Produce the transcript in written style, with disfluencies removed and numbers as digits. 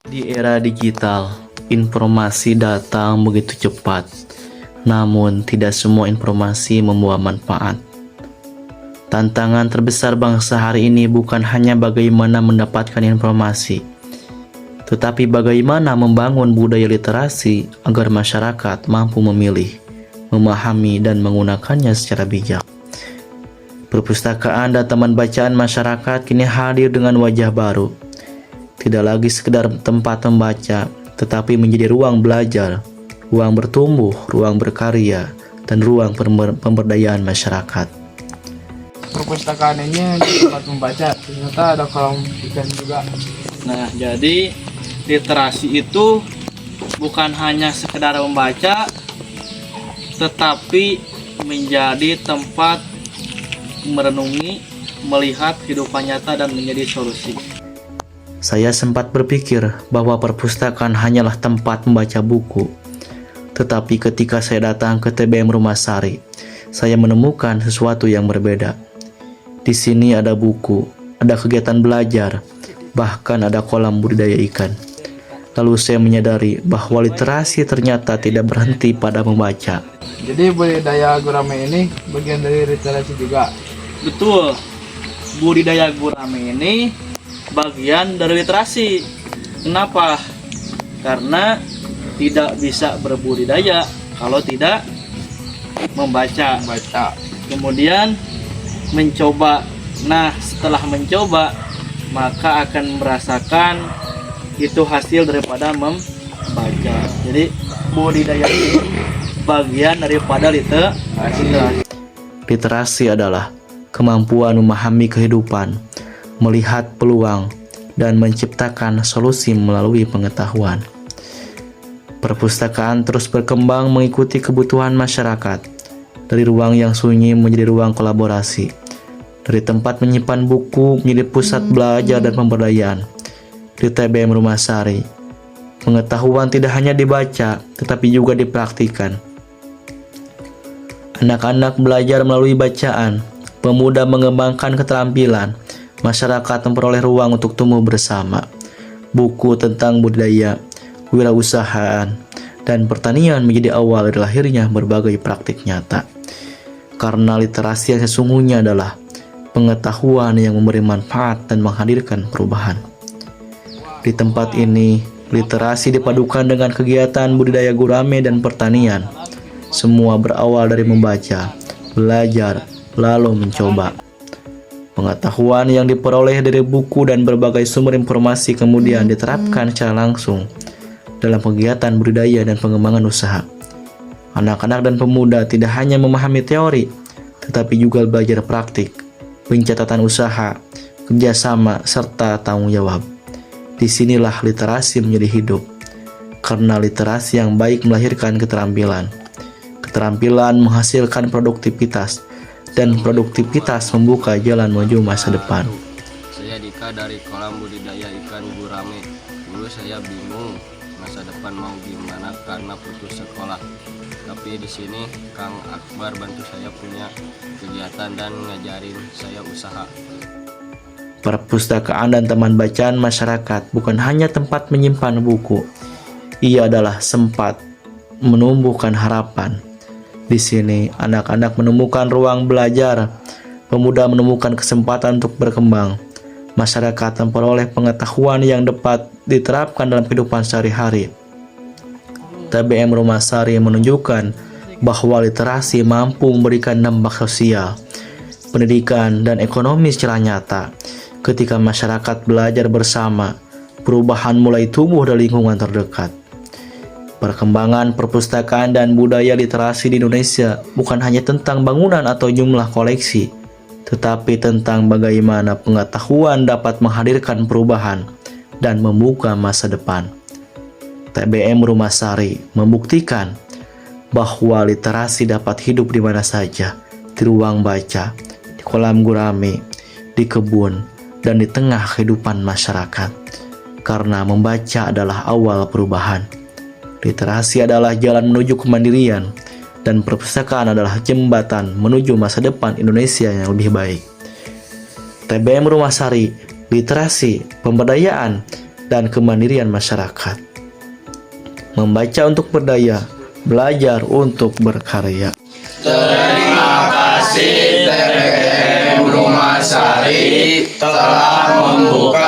Di era digital, informasi datang begitu cepat, namun tidak semua informasi membawa manfaat. Tantangan terbesar bangsa hari ini bukan hanya bagaimana mendapatkan informasi, tetapi bagaimana membangun budaya literasi agar masyarakat mampu memilih, memahami, dan menggunakannya secara bijak. Perpustakaan dan taman bacaan masyarakat kini hadir dengan wajah baru. Tidak lagi sekedar tempat membaca, tetapi menjadi ruang belajar, ruang bertumbuh, ruang berkarya, dan ruang pemberdayaan masyarakat. Perpustakaan ini tempat membaca, ternyata ada kolam ikan juga. Nah, jadi literasi itu bukan hanya sekedar membaca, tetapi menjadi tempat merenungi, melihat kehidupan nyata dan menjadi solusi. Saya sempat berpikir bahwa perpustakaan hanyalah tempat membaca buku. Tetapi ketika saya datang ke TBM Rumah Sari, saya menemukan sesuatu yang berbeda. Di sini ada buku, ada kegiatan belajar, bahkan ada kolam budidaya ikan. Lalu saya menyadari bahwa literasi ternyata tidak berhenti pada membaca. Jadi budidaya gurame ini bagian dari literasi juga. Betul, budidaya gurame ini bagian dari literasi. Kenapa? Karena tidak bisa berbudidaya kalau tidak membaca. Kemudian mencoba. Nah, setelah mencoba, maka akan merasakan itu hasil daripada membaca. Jadi budidaya ini bagian daripada literasi. Literasi adalah kemampuan memahami kehidupan, melihat peluang, dan menciptakan solusi melalui pengetahuan. Perpustakaan terus berkembang mengikuti kebutuhan masyarakat, dari ruang yang sunyi menjadi ruang kolaborasi, dari tempat menyimpan buku menjadi pusat belajar dan pemberdayaan. Di TBM Rumah Sari, pengetahuan tidak hanya dibaca, tetapi juga dipraktikkan. Anak-anak belajar melalui bacaan, pemuda mengembangkan keterampilan, masyarakat memperoleh ruang untuk tumbuh bersama. Buku tentang budidaya, wirausahaan, dan pertanian menjadi awal dari lahirnya berbagai praktik nyata. Karena literasi yang sesungguhnya adalah pengetahuan yang memberi manfaat dan menghadirkan perubahan. Di tempat ini, literasi dipadukan dengan kegiatan budidaya gurame dan pertanian. Semua berawal dari membaca, belajar, lalu mencoba. Pengetahuan yang diperoleh dari buku dan berbagai sumber informasi kemudian diterapkan secara langsung dalam kegiatan budidaya dan pengembangan usaha. Anak-anak dan pemuda tidak hanya memahami teori, tetapi juga belajar praktik, pencatatan usaha, kerjasama, serta tanggung jawab. Disinilah literasi menjadi hidup, karena literasi yang baik melahirkan keterampilan. Keterampilan menghasilkan produktivitas, dan produktivitas membuka jalan menuju masa depan. Saya Dika dari kolam budidaya ikan gurame. Dulu saya bingung masa depan mau gimana karena putus sekolah. Tapi di sini Kang Akbar bantu saya punya kegiatan dan ngajarin saya usaha. Perpustakaan dan taman bacaan masyarakat bukan hanya tempat menyimpan buku. Ia adalah tempat menumbuhkan harapan. Di sini, anak-anak menemukan ruang belajar, pemuda menemukan kesempatan untuk berkembang, masyarakat memperoleh pengetahuan yang dapat diterapkan dalam kehidupan sehari-hari. TBM Rumah Sari menunjukkan bahwa literasi mampu memberikan dampak sosial, pendidikan, dan ekonomi secara nyata. Ketika masyarakat belajar bersama, perubahan mulai tumbuh dari lingkungan terdekat. Perkembangan perpustakaan dan budaya literasi di Indonesia bukan hanya tentang bangunan atau jumlah koleksi, tetapi tentang bagaimana pengetahuan dapat menghadirkan perubahan dan membuka masa depan. TBM Rumah Sari membuktikan bahwa literasi dapat hidup di mana saja, di ruang baca, di kolam gurame, di kebun, dan di tengah kehidupan masyarakat. Karena membaca adalah awal perubahan. Literasi adalah jalan menuju kemandirian, dan perpustakaan adalah jembatan menuju masa depan Indonesia yang lebih baik. TBM Rumah Sari, literasi, pemberdayaan, dan kemandirian masyarakat. Membaca untuk berdaya, belajar untuk berkarya. Terima kasih TPM Rumah Sari telah membuka